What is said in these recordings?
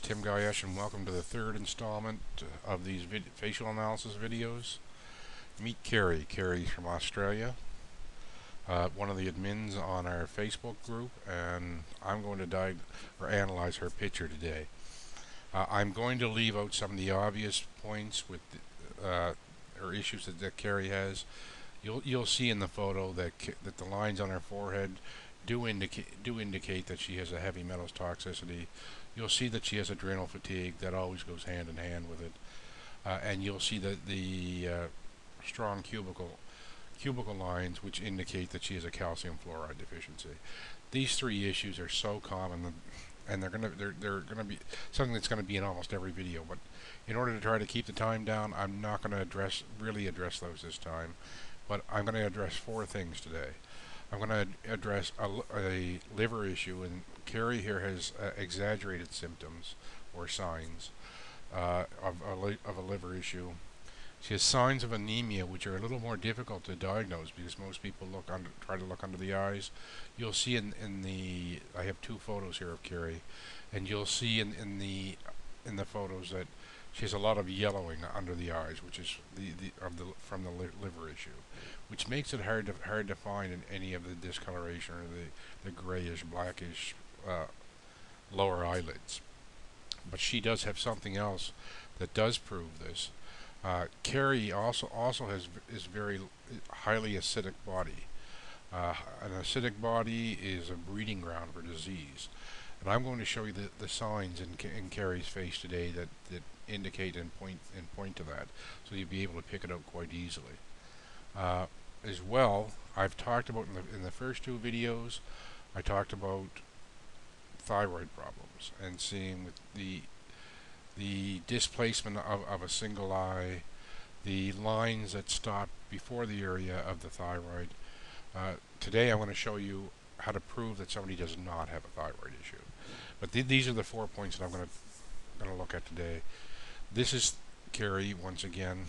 Tim Gayesh, and welcome to the third installment of these facial analysis videos. Meet Carrie. Carrie's from Australia, one of the admins on our Facebook group, and I'm going to analyze her picture today. I'm going to leave out some of the obvious points with her issues that Carrie has. You'll see in the photo that the lines on her forehead do indicate that she has a heavy metals toxicity. You'll see that she has adrenal fatigue. That always goes hand in hand with it. And you'll see that the strong cubicle lines, which indicate that she has a calcium fluoride deficiency. These three issues are so common, and they're gonna be something that's gonna be in almost every video. But in order to try to keep the time down, I'm not gonna really address those this time. But I'm gonna address four things today. I'm going to address a liver issue, and Carrie here has exaggerated symptoms or signs of a liver issue. She has signs of anemia, which are a little more difficult to diagnose because most people try to look under the eyes. You'll see I have two photos here of Carrie, and you'll see in the photos that she has a lot of yellowing under the eyes, which is from the liver issue, which makes it hard to find in any of the discoloration or the grayish, blackish lower eyelids. But she does have something else that does prove this. Carrie also is very highly acidic body. An acidic body is a breeding ground for disease. And I'm going to show you the signs in Carrie's face today that indicate and point to that, so you'll be able to pick it up quite easily. As well, I've talked about in the first two videos, I talked about thyroid problems and seeing with the displacement of a single eye, the lines that stop before the area of the thyroid. Today I'm going to show you how to prove that somebody does not have a thyroid issue. But these are the 4 points that I'm going to look at today. This is Carrie once again,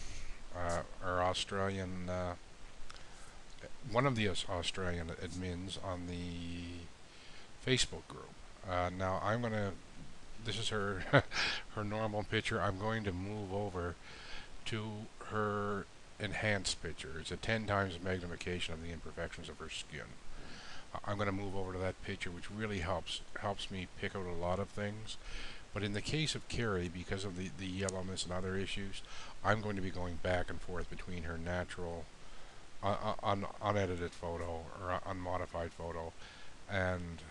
our Australian, one of the Australian admins on the Facebook group. Now this is her her normal picture. I'm going to move over to her enhanced picture. It's a 10 times magnification of the imperfections of her skin. I'm going to move over to that picture, which really helps me pick out a lot of things. But in the case of Carrie, because of the yellowness and other issues, I'm going to be going back and forth between her natural, unedited photo or unmodified photo and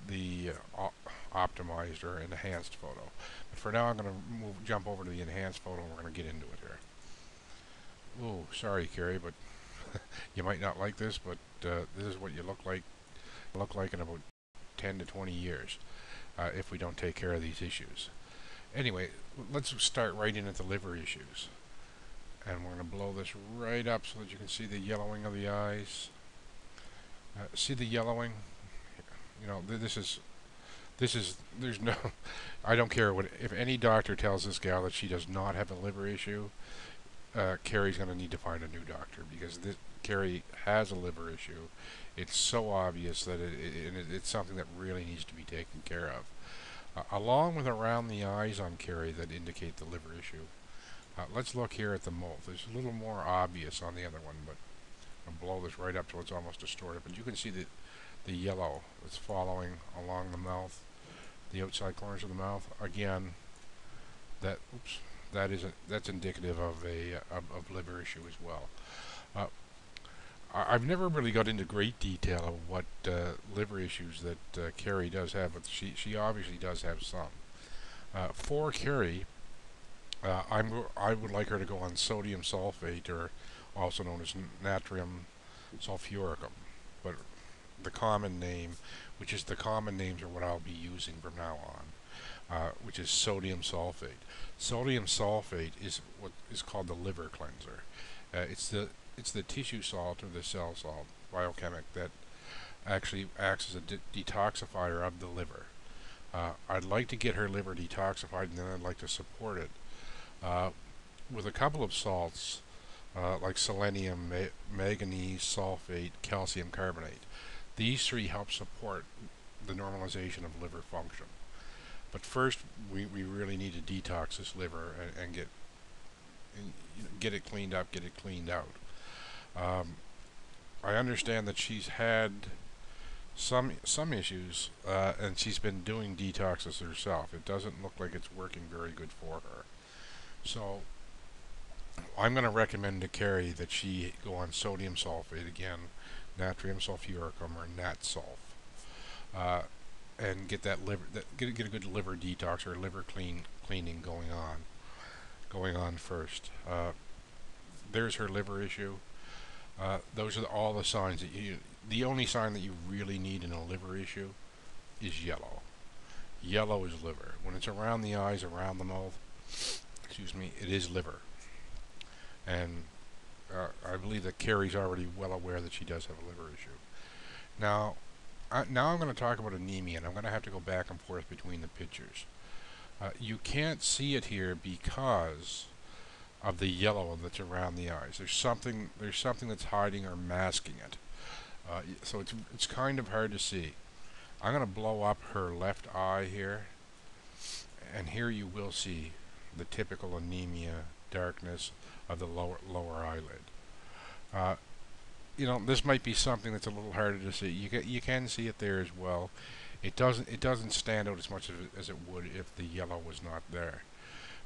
the optimized or enhanced photo. But for now, I'm going to jump over to the enhanced photo, and we're going to get into it here. Oh, sorry, Carrie, but you might not like this, but this is what you look like in about 10 to 20 years if we don't take care of these issues. Anyway, let's start right in at the liver issues, and we're going to blow this right up so that you can see the yellowing of the eyes. See the yellowing? You know, there's no, I don't care if any doctor tells this gal that she does not have a liver issue, Carrie's going to need to find a new doctor, because Carrie has a liver issue. It's so obvious that it's something that really needs to be taken care of. Along with around the eyes on Carrie that indicate the liver issue. Let's look here at the mouth. It's a little more obvious on the other one, but I'll blow this right up till it's almost distorted. But you can see the yellow that's following along the mouth, the outside corners of the mouth. Again, that's indicative of a liver issue as well. I've never really got into great detail of what liver issues that Carrie does have, but she obviously does have some. For Carrie, I would like her to go on sodium sulfate, or also known as natrium sulfuricum, but the common name, the common names are what I'll be using from now on, which is sodium sulfate. Sodium sulfate is what is called the liver cleanser. It's the tissue salt or the cell salt, Biochemic, that actually acts as a detoxifier of the liver. I'd like to get her liver detoxified, and then I'd like to support it with a couple of salts like selenium, manganese sulfate, calcium carbonate. These three help support the normalization of liver function. But first, we really need to detox this liver and get it cleaned up, get it cleaned out. Um, I understand that she's had some issues, and she's been doing detoxes herself. It doesn't look like it's working very good for her. So I'm going to recommend to Carrie that she go on sodium sulfate again, natrium sulfuricum or NatSulf, uh, and get that get a good liver detox or liver cleaning going on first. There's her liver issue. Those are all the signs that the only sign that you really need in a liver issue is yellow. Yellow is liver. When it's around the eyes, around the mouth, excuse me, it is liver. And I believe that Carrie's already well aware that she does have a liver issue. Now I'm going to talk about anemia, and I'm going to have to go back and forth between the pictures. You can't see it here because of the yellow that's around the eyes. There's something that's hiding or masking it. So it's kind of hard to see. I'm going to blow up her left eye here, and here you will see the typical anemia darkness of the lower eyelid. This might be something that's a little harder to see. You can see it there as well. It doesn't stand out as much as it would if the yellow was not there.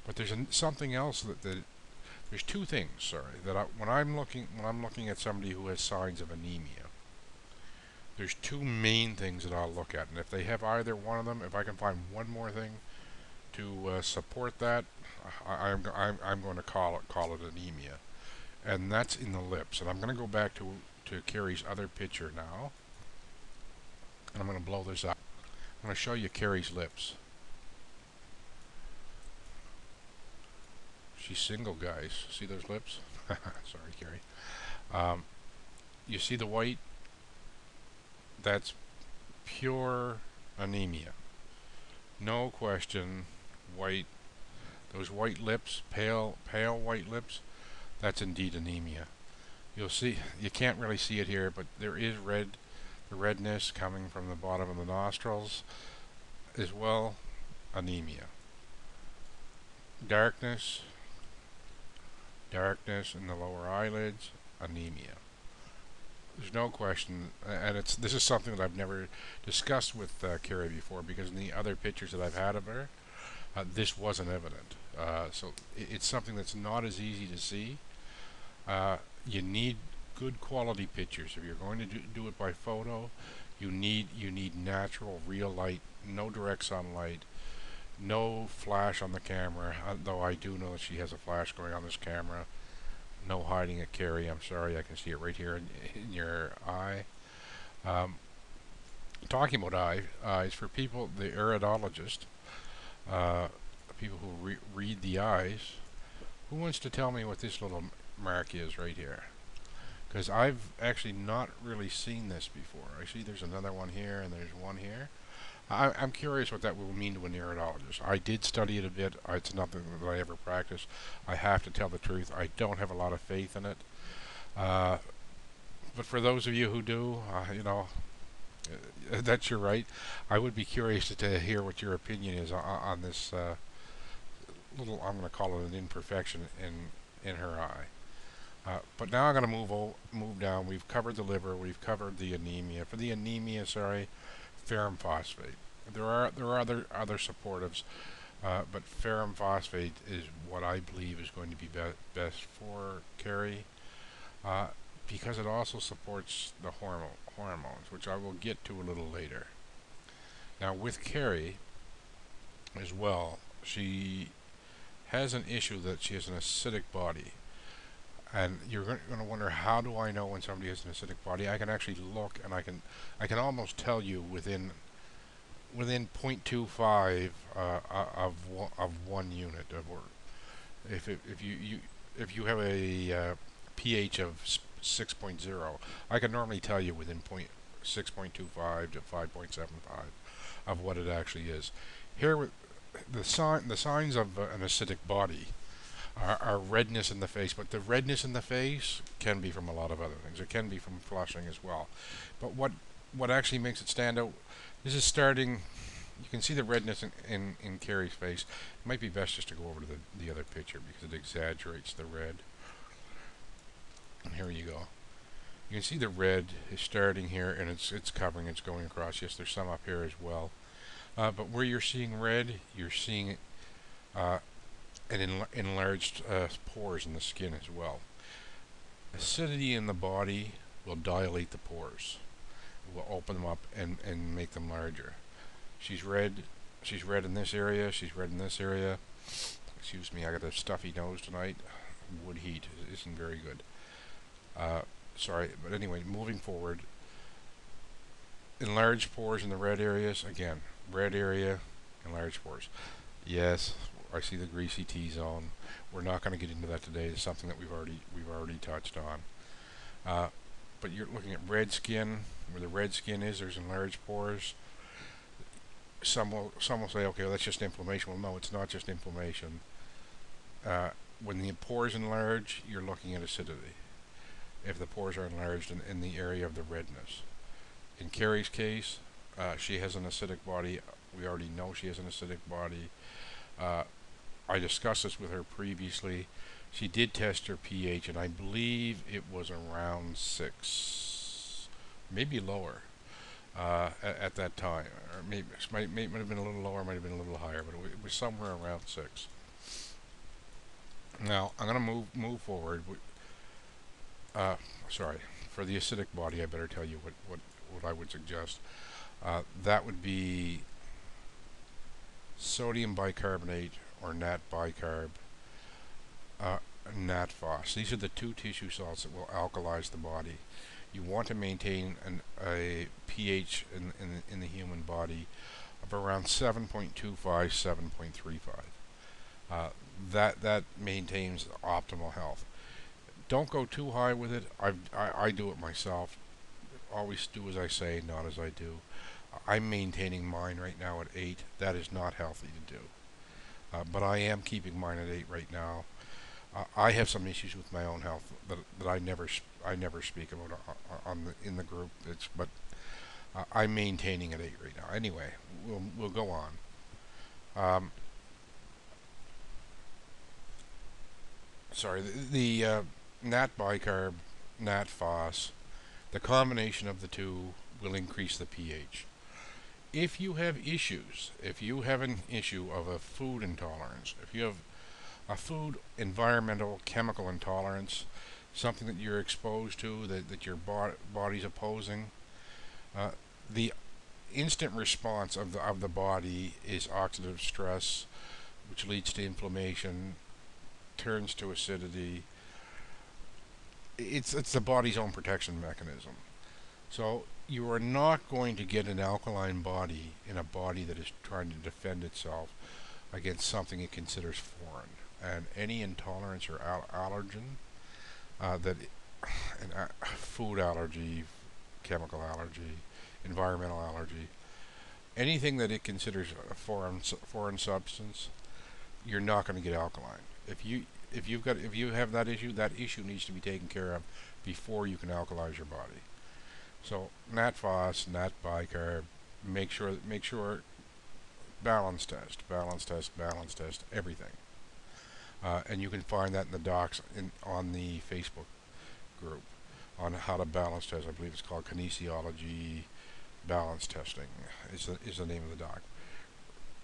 But there's something else that there's two things. Sorry, when I'm looking at somebody who has signs of anemia, there's two main things that I'll look at, and if they have either one of them, if I can find one more thing to support that, I'm going to call it anemia, and that's in the lips. And I'm going to go back to Carrie's other picture now, and I'm going to blow this up. I'm going to show you Carrie's lips. She's single, guys. See those lips? Sorry, Carrie. You see the white? That's pure anemia. No question. White. Those white lips, pale white lips, that's indeed anemia. You'll see, you can't really see it here, but there is the redness coming from the bottom of the nostrils as well, anemia. Darkness in the lower eyelids, anemia. There's no question, and this is something that I've never discussed with Carrie before, because in the other pictures that I've had of her, this wasn't evident. So it's something that's not as easy to see. You need good quality pictures. If you're going to do it by photo, you need natural, real light, no direct sunlight, no flash on the camera, though I do know that she has a flash going on this camera. No hiding it, Carrie. I'm sorry, I can see it right here in your eye. Talking about eyes, for people, the iridologist, people who read the eyes, who wants to tell me what this little mark is right here? Because I've actually not really seen this before. I see there's another one here and there's one here. I'm curious what that will mean to an iridologist. I did study it a bit. It's nothing that I ever practiced. I have to tell the truth. I don't have a lot of faith in it. But for those of you who do, that's your right. I would be curious to hear what your opinion is on this little, I'm going to call it an imperfection in her eye. But now I'm going to move down. We've covered the liver. We've covered the anemia. For the anemia, ferrum phosphate. There are other supportives, but ferrum phosphate is what I believe is going to be best for Carrie, because it also supports the hormones, which I will get to a little later. Now with Carrie as well, she has an issue that she has an acidic body. And you're going to wonder, how do I know when somebody has an acidic body? I can actually look, and I can almost tell you within 0.25 of 1 unit of work. If you have a pH of 6.0, I can normally tell you within 6.25 to 5.75 of what it actually is. Here, with the signs of an acidic body are redness in the face, but the redness in the face can be from a lot of other things. It can be from flushing as well. But what actually makes it stand out, this is starting you can see the redness in Carrie's face. It might be best just to go over to the other picture because it exaggerates the red. And here you go. You can see the red is starting here, and it's covering, it's going across. Yes, there's some up here as well. But where you're seeing red, you're seeing enlarged pores in the skin as well. Acidity in the body will dilate the pores. It will open them up and make them larger. She's red. She's red in this area. She's red in this area. Excuse me, I got a stuffy nose tonight. Wood heat isn't very good. Sorry, but anyway, moving forward. Enlarged pores in the red areas. Again, red area, enlarged pores. Yes, I see the greasy T-zone. We're not going to get into that today. It's something that we've already touched on. But you're looking at red skin. Where the red skin is, there's enlarged pores. Some will say, okay, well, that's just inflammation. Well, no, it's not just inflammation. When the pores enlarge, you're looking at acidity. If the pores are enlarged in the area of the redness. In Carrie's case, she has an acidic body. We already know she has an acidic body. I discussed this with her previously. She did test her pH, and I believe it was around 6, maybe lower at that time. Or maybe it might have been a little lower, might have been a little higher, but it was somewhere around 6. Now I'm going to move forward. Sorry, for the acidic body, I better tell you what I would suggest. That would be sodium bicarbonate or nat bicarb, nat phos. These are the 2 tissue salts that will alkalize the body. You want to maintain a pH in the human body of around 7.25, 7.35. That maintains optimal health. Don't go too high with it. I do it myself. Always do as I say, not as I do. I'm maintaining mine right now at 8. That is not healthy to do. But I am keeping mine at 8 right now. I have some issues with my own health that I never speak about in the group. But I'm maintaining at 8 right now. Anyway, we'll go on. Sorry, the nat bicarb, nat phos, the combination of the two will increase the pH. If you have issues, if you have an issue of a food intolerance, if you have a food, environmental, chemical intolerance, something that you're exposed to, that your body's opposing, the instant response of the body is oxidative stress, which leads to inflammation, turns to acidity. It's the body's own protection mechanism. So you are not going to get an alkaline body in a body that is trying to defend itself against something it considers foreign. And any intolerance or allergen, food allergy, chemical allergy, environmental allergy, anything that it considers a foreign substance, you're not going to get alkaline. If you have that issue needs to be taken care of before you can alkalize your body. So nat phos, nat bicarb, make sure balance test, everything. And you can find that in the docs on the Facebook group on how to balance test. I believe it's called kinesiology balance testing is the name of the doc.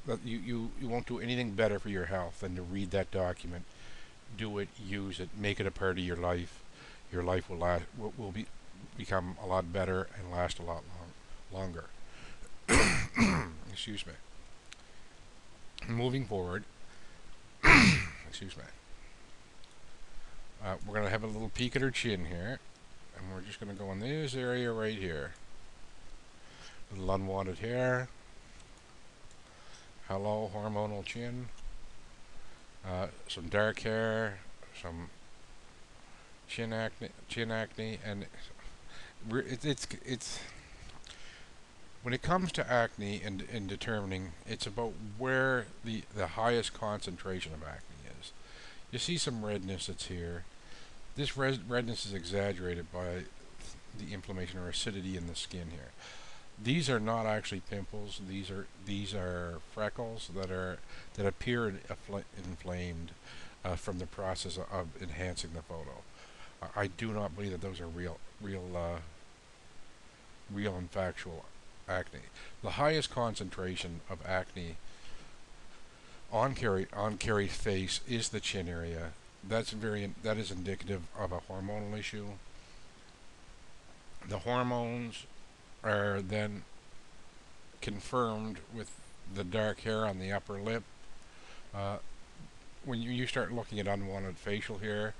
But you won't do anything better for your health than to read that document, do it, use it, make it a part of your life. Your life will become a lot better and last a lot longer. Excuse me. Moving forward, excuse me. We're going to have a little peek at her chin here, and we're just going to go in this area right here. A little unwanted hair. Hello, hormonal chin. Some dark hair, some chin acne, and it's when it comes to acne and determining, it's about where the highest concentration of acne is. You see some redness that's here. This redness is exaggerated by the inflammation or acidity in the skin here. These are not actually pimples. These are freckles that appear inflamed from the process of enhancing the photo. I do not believe that those are real and factual acne. The highest concentration of acne on Carrie's face is the chin area. That is indicative of a hormonal issue. The hormones are then confirmed with the dark hair on the upper lip. Uh, when you start looking at unwanted facial hair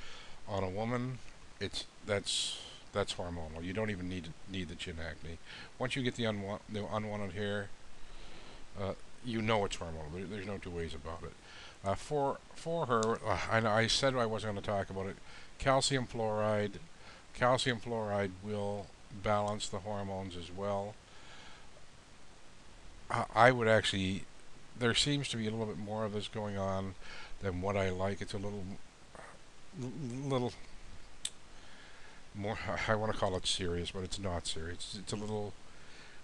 on a woman, that's hormonal. You don't even need the chin acne. Once you get the unwanted hair, you know it's hormonal. There's no two ways about it. For her, I said I wasn't going to talk about it. Calcium fluoride. Calcium fluoride will balance the hormones as well. I would actually. There seems to be a little bit more of this going on than what I like. It's a little more. I want to call it serious, but it's not serious. It's a little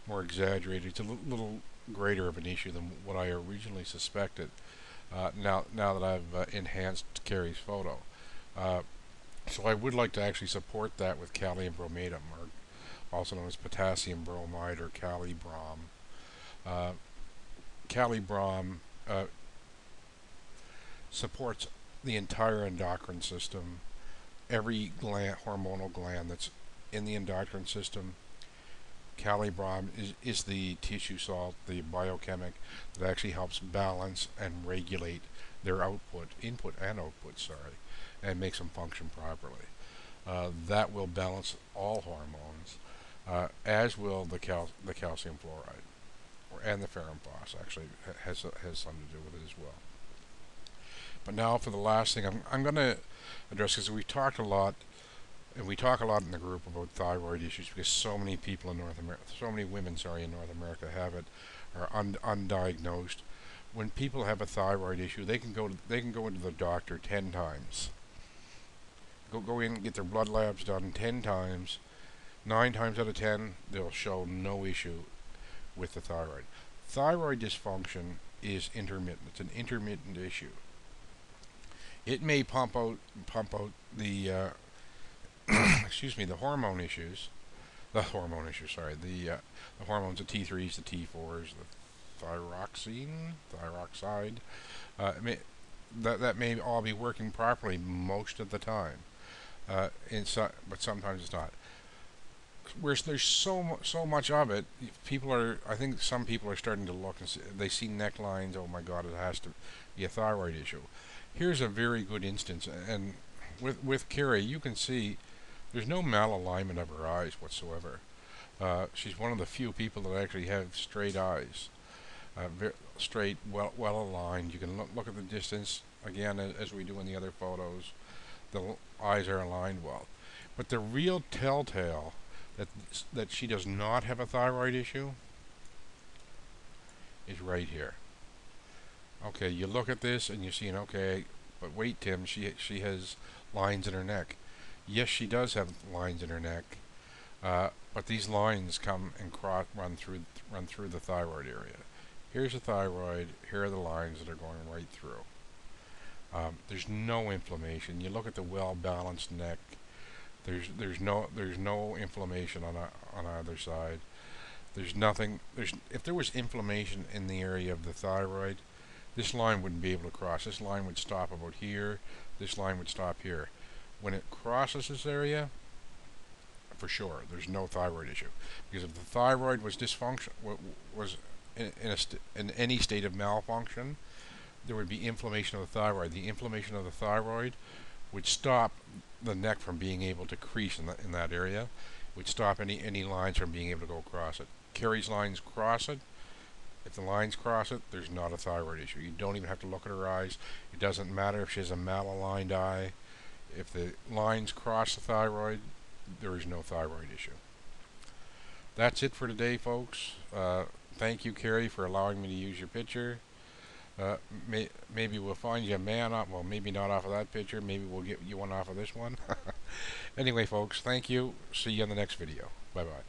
more exaggerated. It's a little greater of an issue than what I originally suspected. Now that I've enhanced Carrie's photo, so I would like to actually support that with kalium bromatum, or also known as potassium bromide or calibrom. Calibrom supports the entire endocrine system. Every hormonal gland that's in the endocrine system, calibrom is the tissue salt, the biochemic, that actually helps balance and regulate their input and output, and makes them function properly. That will balance all hormones, as will the calcium fluoride, and the ferrum phos actually has something to do with it as well. But now for the last thing I'm going to address, because we talk a lot in the group about thyroid issues, because so many people in North America, so many women, in North America have it, are undiagnosed. When people have a thyroid issue, they can go into the doctor 10 times. Go in and get their blood labs done 10 times. 9 times out of 10, they'll show no issue with the thyroid. Thyroid dysfunction is intermittent. It's an intermittent issue. It may pump out the excuse me, the hormones, the hormones, the T3s, the T4s, the thyroxide. That may all be working properly most of the time, but sometimes it's not. Where there's so much of it, I think some people are starting to look and they see necklines. Oh my God, it has to be a thyroid issue. Here's a very good instance, and with Carrie, you can see there's no malalignment of her eyes whatsoever. She's one of the few people that actually have straight eyes, straight, well aligned. You can look at the distance again, as we do in the other photos. The eyes are aligned well, but the real telltale that she does not have a thyroid issue is right here. Okay, you look at this and you see, okay, but wait, Tim, she has lines in her neck. Yes, she does have lines in her neck, but these lines come and run through the thyroid area. Here's the thyroid. Here are the lines that are going right through. There's no inflammation. You look at the well-balanced neck. There's no inflammation on either side. There's nothing. If there was inflammation in the area of the thyroid, this line wouldn't be able to cross. This line would stop about here. This line would stop here. When it crosses this area, for sure, there's no thyroid issue. Because if the thyroid was was in any state of malfunction, there would be inflammation of the thyroid. The inflammation of the thyroid would stop the neck from being able to crease in that area. Would stop any lines from being able to go across it. Carrie's lines cross it. If the lines cross it, there's not a thyroid issue. You don't even have to look at her eyes. It doesn't matter if she has a malaligned eye. If the lines cross the thyroid, there is no thyroid issue. That's it for today, folks. Thank you, Carrie, for allowing me to use your picture. Maybe we'll find you a man off. Well, maybe not off of that picture. Maybe we'll get you one off of this one. Anyway, folks, thank you. See you in the next video. Bye-bye.